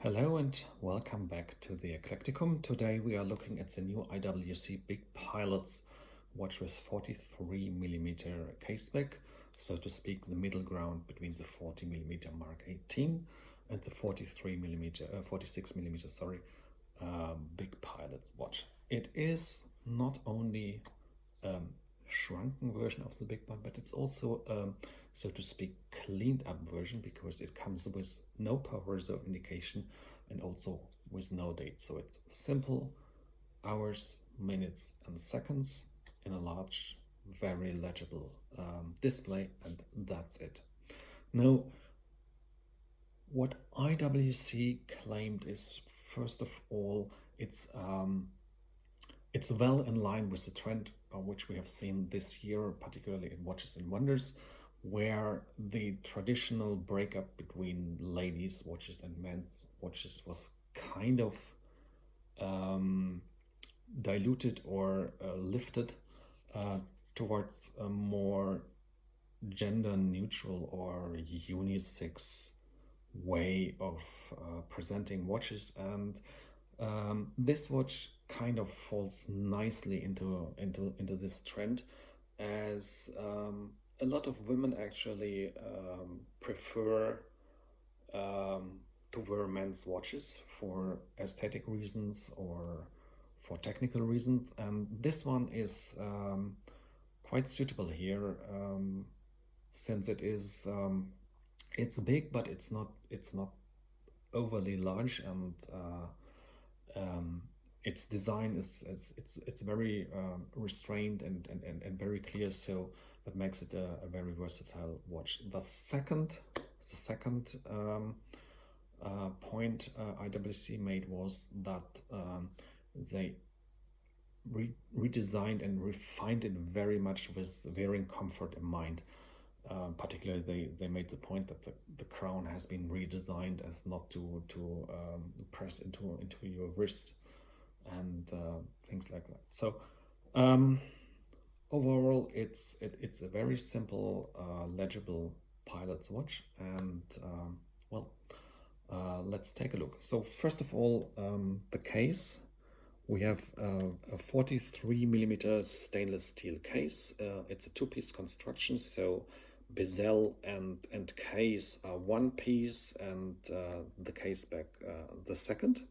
Hello and welcome back to the eclecticum. Today we are looking at the new IWC Big Pilots watch with 43mm caseback, so to speak the middle ground between the 40mm Mark XVIII and the 46mm, Big Pilots watch. It is not only shrunken version of the Big One, but it's also so to speak cleaned up version, because it comes with no power reserve indication and also with no date. So it's simple hours, minutes and seconds in a large, very legible display, and that's it. Now, what IWC claimed is, first of all, it's well in line with the trend which we have seen this year, particularly in Watches and Wonders, where the traditional breakup between ladies' watches and men's watches was kind of diluted or lifted towards a more gender neutral or unisex way of presenting watches, and this watch kind of falls nicely into this trend, as a lot of women actually prefer to wear men's watches for aesthetic reasons or for technical reasons, and this one is quite suitable here, since it is it's big, but it's not overly large, and its design is it's very restrained and very clear, so that makes it a very versatile watch. The second point IWC made was that they redesigned and refined it very much with wearing comfort in mind. Particularly, they made the point that the crown has been redesigned as not to press into your wrist and things like that. So overall, it's a very simple, legible pilot's watch, and let's take a look. So first of all, the case. We have a 43mm stainless steel case. It's a two-piece construction, so bezel and case are one piece, and the case back the second.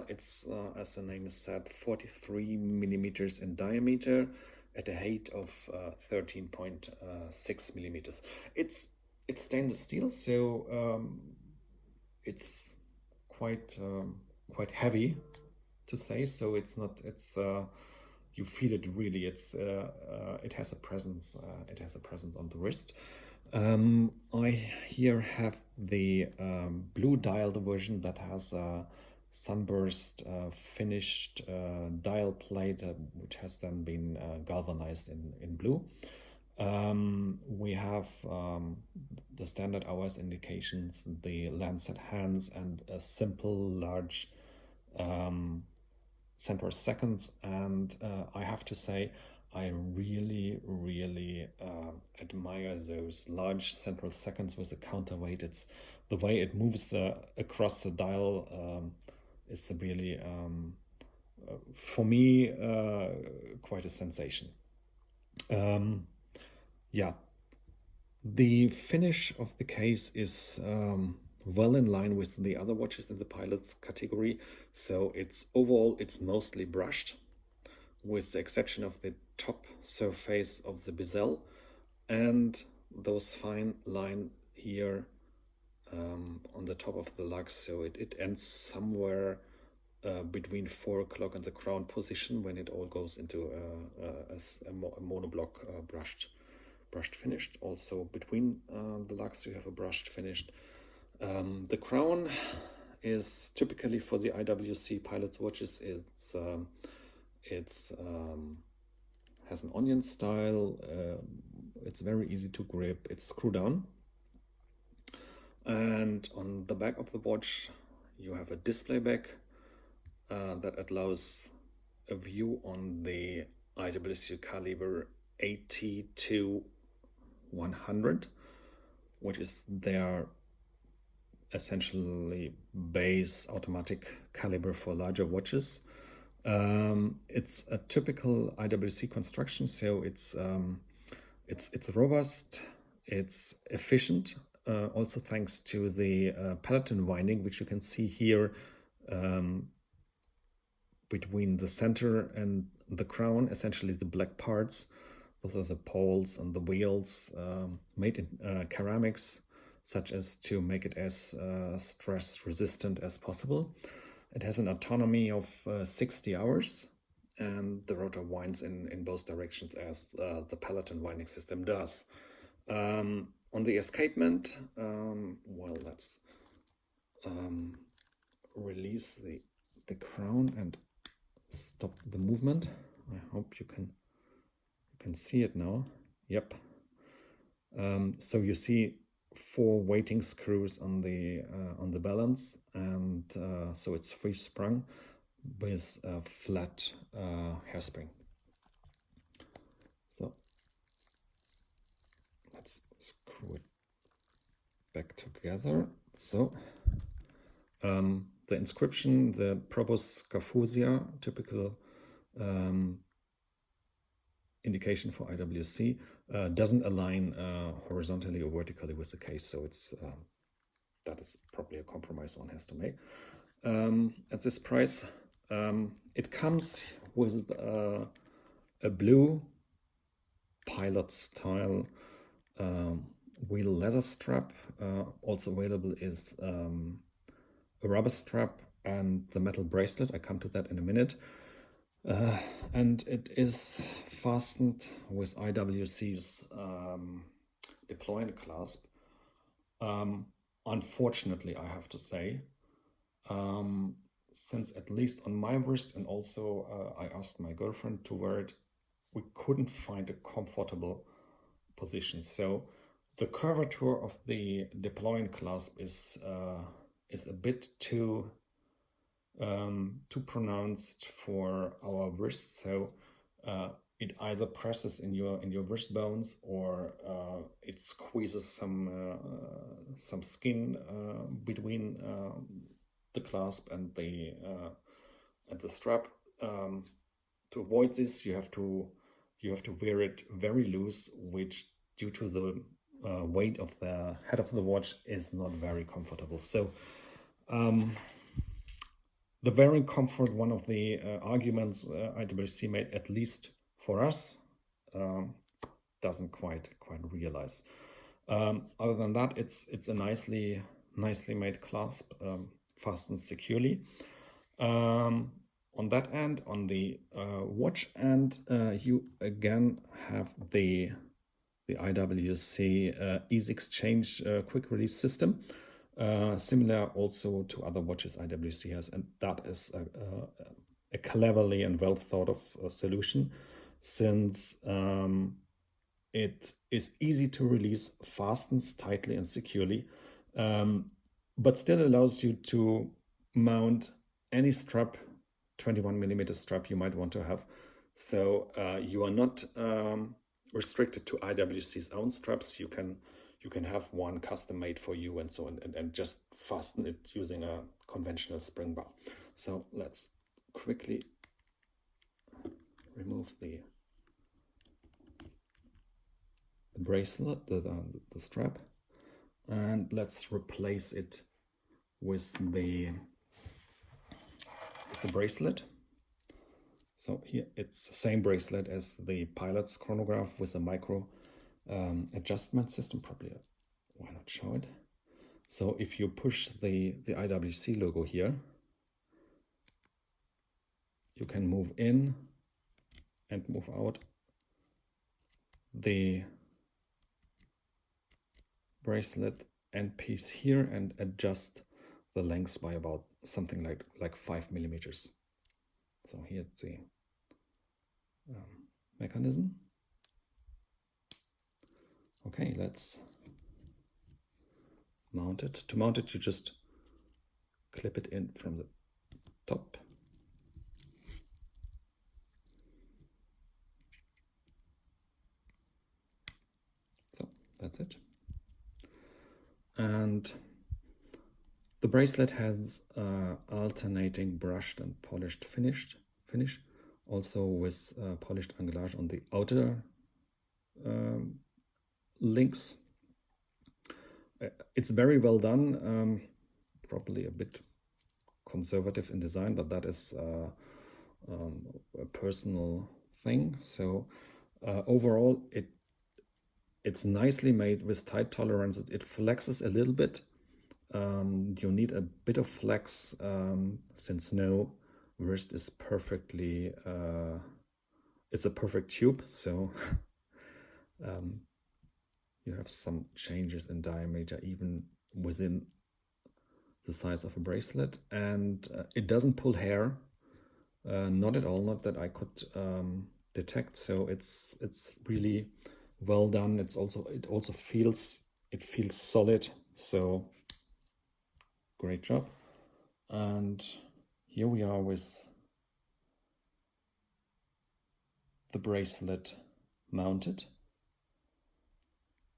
It's, as the name is said, 43mm in diameter at a height of 13.6mm. It's stainless steel, so it's quite heavy to say. So it's not, it's you feel it really. It's it has a presence. It has a presence on the wrist. I here have the blue dialed version that has a sunburst finished dial plate, which has then been galvanized in blue. We have the standard hours indications, the lancet hands, and a simple large central seconds. And I have to say, I really admire those large central seconds with a counterweight. It's the way it moves across the dial is really for me quite a sensation. Yeah, the finish of the case is well in line with the other watches in the pilot's category. So it's overall, it's mostly brushed, with the exception of the top surface of the bezel and those fine line here on the top of the lug. So it ends somewhere between 4 o'clock and the crown position, when it all goes into a monoblock brushed finished. Also between the lugs you have a brushed finished. The crown is typically for the IWC pilot's watches. It's has an onion style. It's very easy to grip. It's screw down. And on the back of the watch, you have a display back that allows a view on the IWC caliber 80 to 100, which is their essentially base automatic caliber for larger watches. It's a typical IWC construction, so it's robust, it's efficient, also thanks to the peloton winding, which you can see here between the center and the crown, essentially the black parts. Those are the poles and the wheels made in ceramics, such as to make it as stress resistant as possible. It has an autonomy of 60 hours, and the rotor winds in both directions as the peloton winding system does. On the escapement, well, let's release the crown and stop the movement. I hope you can see it now. Yep. So you see 4 weighting screws on the balance, and so it's free sprung with a flat hairspring. So let's screw it back together. So the inscription, the Probus Scafusia, typical indication for IWC, doesn't align horizontally or vertically with the case, so it's that is probably a compromise one has to make. At this price, it comes with a blue pilot style wheel leather strap. Also available is a rubber strap and the metal bracelet. I come to that in a minute. And it is fastened with IWC's deploying clasp. Unfortunately, I have to say, since at least on my wrist, and also I asked my girlfriend to wear it, we couldn't find a comfortable position. So the curvature of the deploying clasp is a bit too pronounced for our wrist, so it either presses in your wrist bones or it squeezes some skin between the clasp and the strap. To avoid this, you have to wear it very loose, which due to the weight of the head of the watch is not very comfortable. So the wearing comfort, one of the arguments IWC made, at least for us, doesn't quite realize. Other than that, it's a nicely made clasp, fastened securely. On that end, on the watch end, you again have the IWC EasX-CHANGE quick release system. Similar also to other watches IWC has, and that is a cleverly and well thought of solution, since it is easy to release, fastens tightly and securely, but still allows you to mount any strap, 21mm strap you might want to have. So you are not restricted to IWC's own straps. You can have one custom made for you and so on, and just fasten it using a conventional spring bar. So let's quickly remove the bracelet, the strap, and let's replace it with the bracelet. So here it's the same bracelet as the pilot's chronograph with a micro adjustment system. Probably why not show it? So if you push the IWC logo here, you can move in and move out the bracelet end piece here and adjust the length by about something like 5mm. So here's the mechanism. Okay, let's mount it. To mount it, you just clip it in from the top. So that's it. And The bracelet has alternating brushed and polished finish, also with polished anglage on the outer links. It's very well done, probably a bit conservative in design, but that is a personal thing. So overall, it's nicely made with tight tolerance. It flexes a little bit. You need a bit of flex since no wrist is perfectly, it's a perfect tube, so you have some changes in diameter even within the size of a bracelet, and it doesn't pull hair, not at all, not that I could detect. So it's really well done. It also feels solid. So great job. And here we are with the bracelet mounted.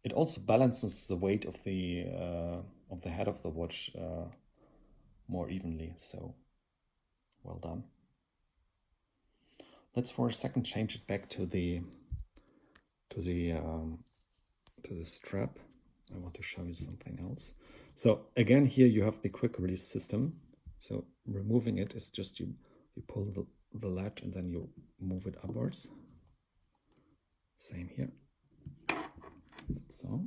It also balances the weight of the head of the watch more evenly. So well done. Let's for a second change it back to the strap. I want to show you something else. So again, here you have the quick release system. So removing it is just you pull the latch and then you move it upwards. Same here. So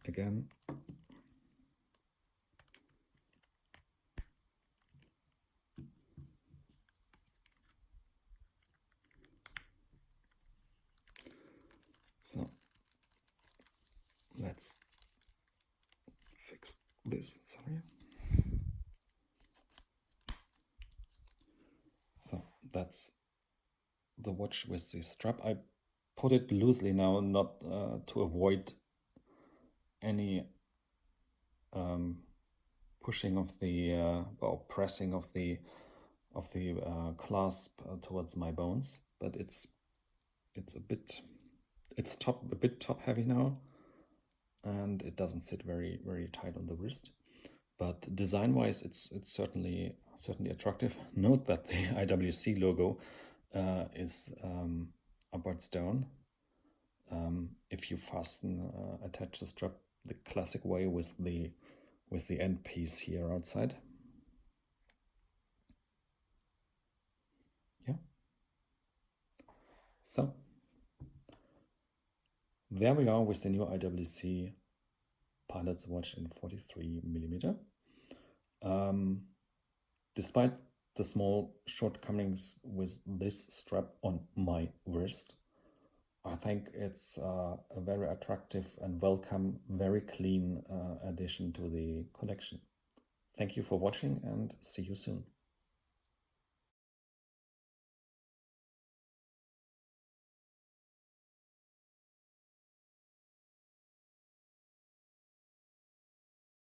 again, so let's fix this, sorry. So that's the watch with the strap. I put it loosely now, not to avoid any pushing of the or pressing of the clasp towards my bones, but it's a bit top heavy now, and it doesn't sit very tight on the wrist. But design wise, it's certainly attractive. Note that the IWC logo is upwards down. If you attach the strap the classic way with the end piece here outside. Yeah. So there we are with the new IWC pilot's watch in 43mm. Despite the small shortcomings with this strap on my wrist, I think it's a very attractive and welcome, very clean addition to the collection. Thank you for watching and see you soon.